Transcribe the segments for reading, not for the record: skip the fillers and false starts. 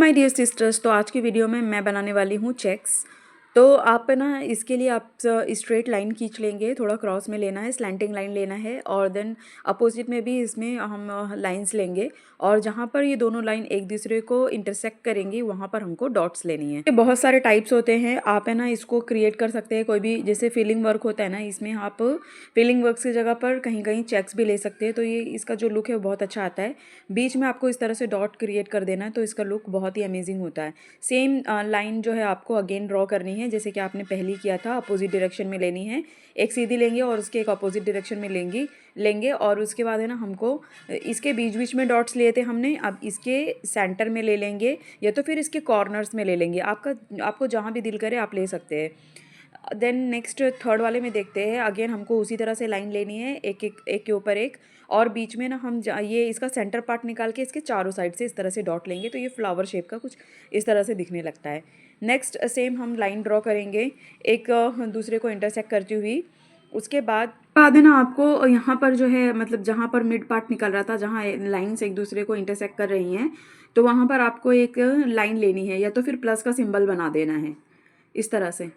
My dear sisters, तो आज की वीडियो में मैं बनाने वाली हूँ चेक्स। तो आप है ना, इसके लिए आप स्ट्रेट लाइन खींच लेंगे, थोड़ा क्रॉस में लेना है, स्लैंटिंग लाइन लेना है और देन अपोजिट में भी इसमें हम लाइंस लेंगे और जहाँ पर ये दोनों लाइन एक दूसरे को इंटरसेक्ट करेंगी वहाँ पर हमको डॉट्स लेनी है। ये बहुत सारे टाइप्स होते हैं, आप है ना इसको क्रिएट कर सकते हैं कोई भी, जैसे फिलिंग वर्क होता है ना, इसमें आप फिलिंग वर्क की जगह पर कहीं कहीं चेक्स भी ले सकते हैं। तो ये इसका जो लुक है वो बहुत अच्छा आता है। बीच में आपको इस तरह से डॉट क्रिएट कर देना है तो इसका लुक बहुत ही अमेजिंग होता है। सेम लाइन जो है आपको अगेन ड्रॉ करनी है, जैसे कि आपने पहले किया था, अपोजिट डायरेक्शन में लेनी है। एक सीधी लेंगे और उसके एक अपोजिट डायरेक्शन में लेंगे और उसके बाद है ना हमको इसके बीच बीच में डॉट्स लिए थे हमने, अब इसके सेंटर में ले लेंगे या तो फिर इसके कॉर्नर्स में ले लेंगे। आपको जहाँ भी दिल करे आप ले सकते हैं। देन नेक्स्ट थर्ड वाले में देखते हैं। अगेन हमको उसी तरह से लाइन लेनी है, एक एक एक के ऊपर एक, और बीच में ना हम ये इसका सेंटर पार्ट निकाल के इसके चारों साइड से इस तरह से डॉट लेंगे तो ये फ्लावर शेप का कुछ इस तरह से दिखने लगता है। नेक्स्ट सेम हम लाइन ड्रॉ करेंगे एक दूसरे को इंटरसेक्ट करती हुई। उसके बाद है ना आपको यहाँ पर जो है, मतलब जहाँ पर मिड पार्ट निकल रहा था, जहाँ लाइन्स एक दूसरे को इंटरसेक्ट कर रही हैं, तो वहाँ पर आपको एक लाइन लेनी है या तो फिर प्लस का सिंबल बना देना है इस तरह से।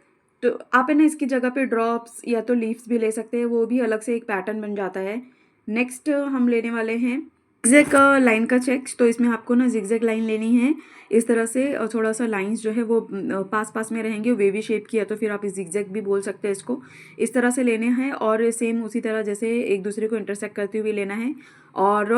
तो आप है ना इसकी जगह पे ड्रॉप्स या तो लीव्स भी ले सकते हैं, वो भी अलग से एक पैटर्न बन जाता है। नेक्स्ट हम लेने वाले हैं जिगजैग लाइन का चेक्स। तो इसमें आपको ना जिगजैग लाइन लेनी है इस तरह से, और थोड़ा सा लाइंस जो है वो पास पास में रहेंगे, वेवी शेप की, या तो फिर आप जिगजैग भी बोल सकते हैं इसको। इस तरह से लेने हैं और सेम उसी तरह जैसे एक दूसरे को इंटरसेक्ट करते हुए लेना है और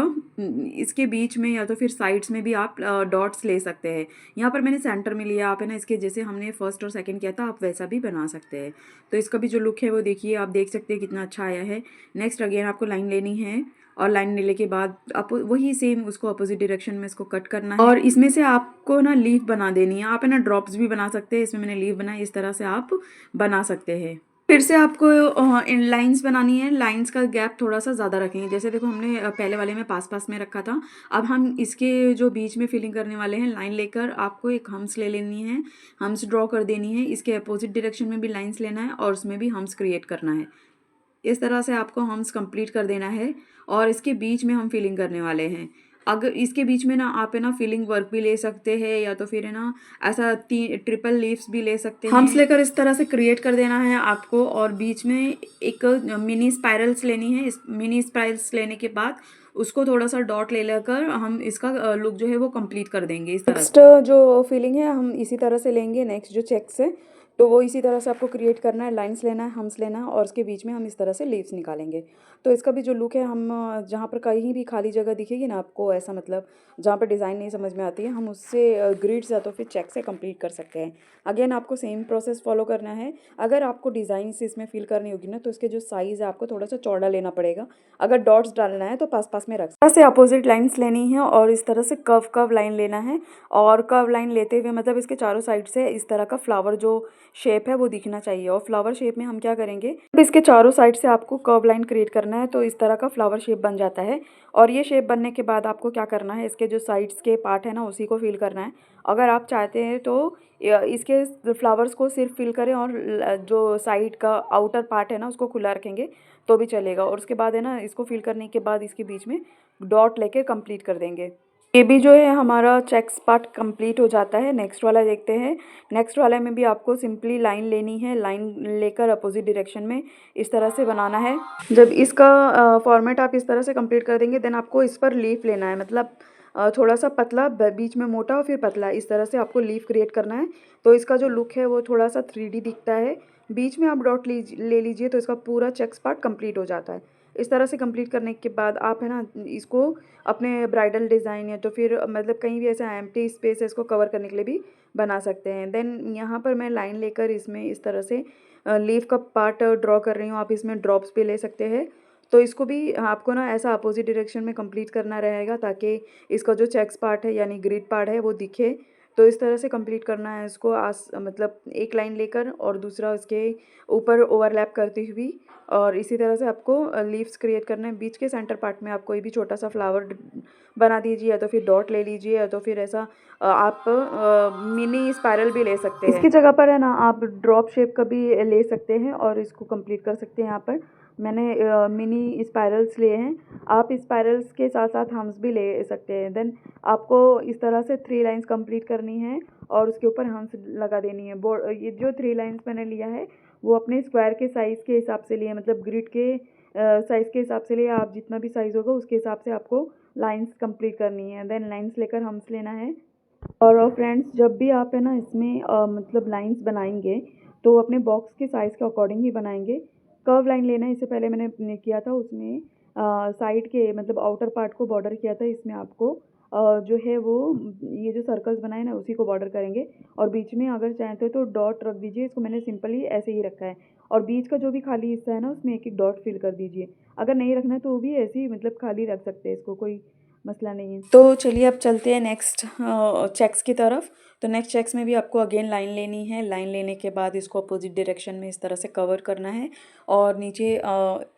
इसके बीच में या तो फिर साइड्स में भी आप डॉट्स ले सकते हैं। यहाँ पर मैंने सेंटर में लिया, आप है ना इसके जैसे हमने फर्स्ट और सेकंड किया था आप वैसा भी बना सकते हैं। तो इसका भी जो लुक है वो देखिए, आप देख सकते हैं कितना अच्छा आया है। नेक्स्ट अगेन आपको लाइन लेनी है और लाइन लेने के बाद आप वही सेम उसको अपोजिट डायरेक्शन में इसको कट करना है और इसमें से आपको ना लीफ बना देनी है। आप है ना ड्रॉप्स भी बना सकते हैं, इसमें मैंने लीफ बनाई, इस तरह से आप बना सकते हैं। फिर से आपको इन लाइंस बनानी है, लाइंस का गैप थोड़ा सा ज़्यादा रखेंगे। जैसे देखो हमने पहले वाले में पास पास में रखा था, अब हम इसके जो बीच में फिलिंग करने वाले हैं, लाइन लेकर आपको एक हम्स ले लेनी है, हम्स ड्रॉ कर देनी है। इसके अपोजिट डायरेक्शन में भी लाइंस लेना है और उसमें भी हम्स क्रिएट करना है। इस तरह से आपको हम्स कंप्लीट कर देना है और इसके बीच में हम फिलिंग करने वाले हैं। अगर इसके बीच में ना आप है ना फिलिंग वर्क भी ले सकते हैं या तो फिर है ना ऐसा ट्रिपल लीव्स भी ले सकते हैं। हम्स लेकर इस तरह से क्रिएट कर देना है आपको और बीच में एक मिनी स्पाइरल्स लेनी है। इस मिनी स्पाइरल्स लेने के बाद उसको थोड़ा सा डॉट ले लेकर हम इसका लुक जो है वो कंप्लीट कर देंगे इस तरह। नेक्स्ट जो फिलिंग है हम इसी तरह से लेंगे। नेक्स्ट जो चेक्स है तो वो इसी तरह से आपको क्रिएट करना है, लाइंस लेना है, हम्स लेना है और उसके बीच में हम इस तरह से लीव्स निकालेंगे। तो इसका भी जो लुक है, हम जहाँ पर कहीं भी खाली जगह दिखेगी ना आपको, ऐसा मतलब जहाँ पर डिज़ाइन नहीं समझ में आती है, हम उससे ग्रिड्स या तो फिर चेक से कंप्लीट कर सकते हैं। अगेन आपको सेम प्रोसेस फॉलो करना है। अगर आपको डिज़ाइन से इसमें फिल करनी होगी ना तो इसके जो साइज़ है आपको थोड़ा सा चौड़ा लेना पड़ेगा। अगर डॉट्स डालना है तो पास पास में रख से अपोजिट लाइन्स लेनी है और इस तरह से कर्व लाइन लेना है और कर्व लाइन लेते हुए मतलब इसके चारों साइड से इस तरह का फ्लावर जो शेप है वो दिखना चाहिए। और फ्लावर शेप में हम क्या करेंगे, इसके चारों साइड से आपको कर्व लाइन क्रिएट करना है तो इस तरह का फ्लावर शेप बन जाता है। और ये शेप बनने के बाद आपको क्या करना है, इसके जो साइड्स के पार्ट है ना उसी को फिल करना है। अगर आप चाहते हैं तो इसके फ्लावर्स को सिर्फ फिल करें और जो साइड का आउटर पार्ट है ना उसको खुला रखेंगे तो भी चलेगा। और उसके बाद है ना इसको फिल करने के बाद इसके बीच में डॉट लेके कंप्लीट कर देंगे। ये भी जो है हमारा चेक्स पार्ट कंप्लीट हो जाता है। नेक्स्ट वाला देखते हैं। नेक्स्ट वाले में भी आपको सिंपली लाइन लेनी है, लाइन लेकर अपोजिट डायरेक्शन में इस तरह से बनाना है। जब इसका फॉर्मेट आप इस तरह से कंप्लीट कर देंगे देन आपको इस पर लीफ लेना है, मतलब थोड़ा सा पतला, बीच में मोटा और फिर पतला, इस तरह से आपको लीफ क्रिएट करना है। तो इसका जो लुक है वो थोड़ा सा 3D दिखता है। बीच में आप डॉट ले लीजिए तो इसका पूरा चेक्स पार्ट कंप्लीट हो जाता है। इस तरह से कंप्लीट करने के बाद आप है ना इसको अपने ब्राइडल डिज़ाइन या तो फिर मतलब कहीं भी ऐसा एम्प्टी स्पेस है इसको कवर करने के लिए भी बना सकते हैं। देन यहाँ पर मैं लाइन लेकर इसमें इस तरह से लीफ का पार्ट ड्रॉ कर रही हूँ। आप इसमें ड्रॉप्स भी ले सकते हैं। तो इसको भी आपको ना ऐसा अपोजिट डायरेक्शन में कंप्लीट करना रहेगा ताकि इसका जो चेक्स पार्ट है यानी ग्रिड पार्ट है वो दिखे। तो इस तरह से कंप्लीट करना है इसको, मतलब एक लाइन लेकर और दूसरा उसके ऊपर ओवरलैप करती हुई, और इसी तरह से आपको लीव्स क्रिएट करना है। बीच के सेंटर पार्ट में आप कोई भी छोटा सा फ्लावर बना दीजिए या तो फिर डॉट ले लीजिए या तो फिर ऐसा आप मिनी स्पाइरल भी ले सकते हैं। इसकी जगह पर है ना आप ड्रॉप शेप का भी ले सकते हैं और इसको कंप्लीट कर सकते हैं यहाँ पर। मैंने मिनी स्पाइरल्स लिए हैं। आप स्पाइरल्स के साथ साथ हम्स भी ले सकते हैं। देन आपको इस तरह से 3 लाइंस कंप्लीट करनी है और उसके ऊपर हम्स लगा देनी है। ये जो 3 लाइंस मैंने लिया है वो अपने स्क्वायर के साइज़ के हिसाब से लिए, मतलब ग्रिड के साइज़ के हिसाब से लिए। आप जितना भी साइज़ होगा उसके हिसाब से आपको लाइंस कंप्लीट करनी है। देन लाइंस लेकर हम्स लेना है। और फ्रेंड्स, जब भी आप है ना इसमें मतलब लाइंस बनाएंगे तो अपने बॉक्स के साइज़ के अकॉर्डिंग ही बनाएंगे। कर्व लाइन लेना है। इससे पहले मैंने किया था उसमें साइड के मतलब आउटर पार्ट को बॉर्डर किया था। इसमें आपको जो है वो ये जो सर्कल्स बनाए ना उसी को बॉर्डर करेंगे। और बीच में अगर चाहते हो तो डॉट रख दीजिए। इसको मैंने सिंपली ऐसे ही रखा है। और बीच का जो भी खाली हिस्सा है ना उसमें एक एक डॉट फिल कर दीजिए। अगर नहीं रखना है तो वो भी ऐसे ही मतलब खाली रख सकते हैं, इसको कोई मसला नहीं है। तो चलिए अब चलते हैं नेक्स्ट चेक्स की तरफ। तो नेक्स्ट चेक्स में भी आपको अगेन लाइन लेनी है। लाइन लेने के बाद इसको अपोजिट डायरेक्शन में इस तरह से कवर करना है और नीचे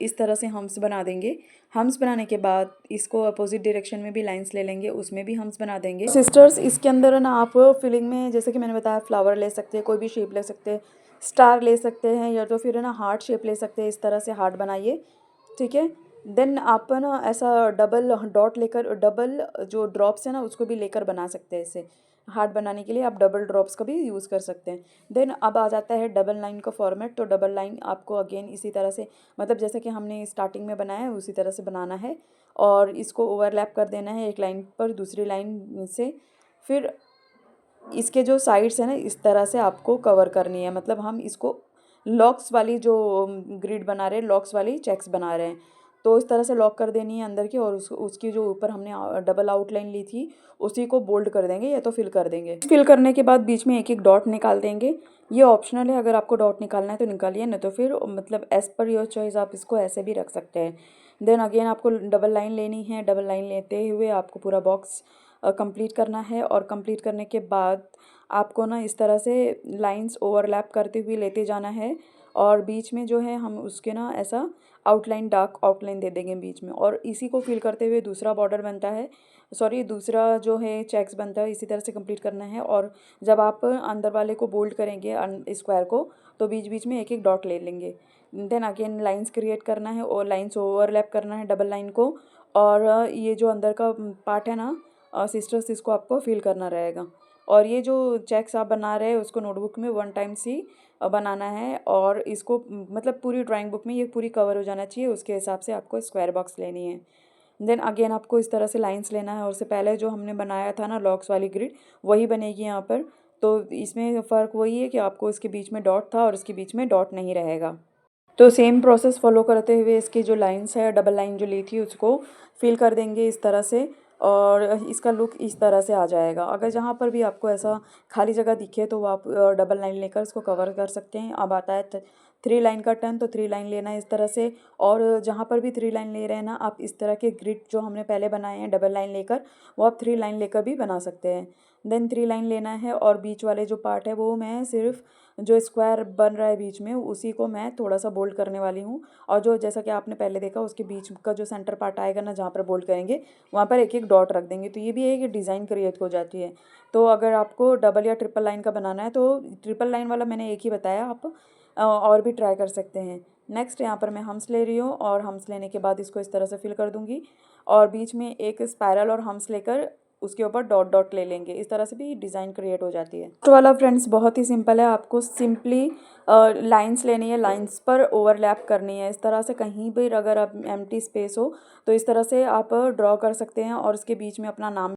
इस तरह से हम्स बना देंगे। हम्स बनाने के बाद इसको अपोजिट डायरेक्शन में भी लाइंस ले लेंगे, उसमें भी हम्स बना देंगे। सिस्टर्स, इसके अंदर ना आप फिलिंग में जैसे कि मैंने बताया फ्लावर ले सकते हैं, कोई भी शेप ले सकते हैं, स्टार ले सकते हैं या तो फिर है ना हार्ट शेप ले सकते हैं। इस तरह से हार्ट बनाइए, ठीक है। देन आप ना ऐसा डबल डॉट लेकर, डबल जो ड्रॉप्स है ना उसको भी लेकर बना सकते हैं। इसे हार्ट बनाने के लिए आप डबल ड्रॉप्स का भी यूज़ कर सकते हैं। देन अब आ जाता है डबल लाइन का फॉर्मेट। तो डबल लाइन आपको अगेन इसी तरह से, मतलब जैसे कि हमने स्टार्टिंग में बनाया है उसी तरह से बनाना है और इसको ओवरलैप कर देना है एक लाइन पर दूसरी लाइन से। फिर इसके जो साइड्स हैं ना इस तरह से आपको कवर करनी है। मतलब हम इसको लॉक्स वाली जो ग्रिड बना रहे हैं, लॉक्स वाली चेक्स बना रहे हैं, तो इस तरह से लॉक कर देनी है अंदर की। और उसकी जो ऊपर हमने डबल आउटलाइन ली थी उसी को बोल्ड कर देंगे या तो फिल कर देंगे। फिल करने के बाद बीच में एक एक डॉट निकाल देंगे। ये ऑप्शनल है, अगर आपको डॉट निकालना है तो निकालिए, नहीं तो फिर मतलब एज़ पर योर चॉइस आप इसको ऐसे भी रख सकते हैं। देन अगेन आपको डबल लाइन लेनी है। डबल लाइन लेते हुए आपको पूरा बॉक्स कंप्लीट करना है। और कंप्लीट करने के बाद आपको ना इस तरह से लाइंस ओवरलैप करते हुए लेते जाना है और बीच में जो है हम उसके ना ऐसा आउटलाइन, डार्क आउटलाइन दे देंगे बीच में। और इसी को फिल करते हुए दूसरा बॉर्डर बनता है, सॉरी दूसरा जो है चेक्स बनता है। इसी तरह से कंप्लीट करना है। और जब आप अंदर वाले को बोल्ड करेंगे स्क्वायर को तो बीच बीच में एक एक डॉट ले लेंगे। देन अगेन लाइंस क्रिएट करना है और लाइंस ओवरलैप करना है डबल लाइन को। और ये जो अंदर का पार्ट है ना सिस्टर्स, इसको आपको फिल करना रहेगा। और ये जो चेक्स आप बना रहे हैं उसको नोटबुक में 1 टाइम्स ही बनाना है। और इसको मतलब पूरी ड्राइंग बुक में ये पूरी कवर हो जाना चाहिए, उसके हिसाब से आपको स्क्वायर बॉक्स लेनी है। देन अगेन आपको इस तरह से लाइंस लेना है और उससे पहले जो हमने बनाया था ना लॉक्स वाली ग्रिड वही बनेगी यहाँ पर। तो इसमें फ़र्क वही है कि आपको इसके बीच में डॉट था और इसके बीच में डॉट नहीं रहेगा। तो सेम प्रोसेस फॉलो करते हुए इसकी जो लाइंस है, डबल लाइन जो ली थी उसको फिल कर देंगे इस तरह से। और इसका लुक इस तरह से आ जाएगा। अगर जहाँ पर भी आपको ऐसा खाली जगह दिखे तो वो आप डबल लाइन लेकर इसको कवर कर सकते हैं। अब आता है 3 लाइन का टर्न। तो 3 लाइन लेना है इस तरह से। और जहाँ पर भी 3 लाइन ले रहे हैं ना आप इस तरह के ग्रिड जो हमने पहले बनाए हैं डबल लाइन लेकर, वो आप 3 लाइन लेकर भी बना सकते हैं। देन 3 लाइन लेना है और बीच वाले जो पार्ट है वो मैं सिर्फ जो स्क्वायर बन रहा है बीच में उसी को मैं थोड़ा सा बोल्ड करने वाली हूँ। और जो जैसा कि आपने पहले देखा उसके बीच का जो सेंटर पार्ट आएगा ना जहाँ पर बोल्ड करेंगे वहाँ पर एक एक डॉट रख देंगे। तो ये भी एक डिज़ाइन क्रिएट हो जाती है। तो अगर आपको डबल या ट्रिपल लाइन का बनाना है तो ट्रिपल लाइन वाला मैंने एक ही बताया, आप और भी ट्राई कर सकते हैं। नेक्स्ट यहाँ पर मैं हम्स ले रही हूँ और हम्स लेने के बाद इसको इस तरह से फिल कर दूँगी और बीच में एक स्पायरल और हम्स लेकर उसके ऊपर डॉट डॉट ले लेंगे। इस तरह से भी डिज़ाइन क्रिएट हो जाती है। तो वाला फ्रेंड्स बहुत ही सिंपल है। आपको सिंपली लाइंस लेनी है, लाइंस पर ओवरलैप करनी है। इस तरह से कहीं भी अगर आप एम्प्टी स्पेस हो तो इस तरह से आप ड्रॉ कर सकते हैं और उसके बीच में अपना नाम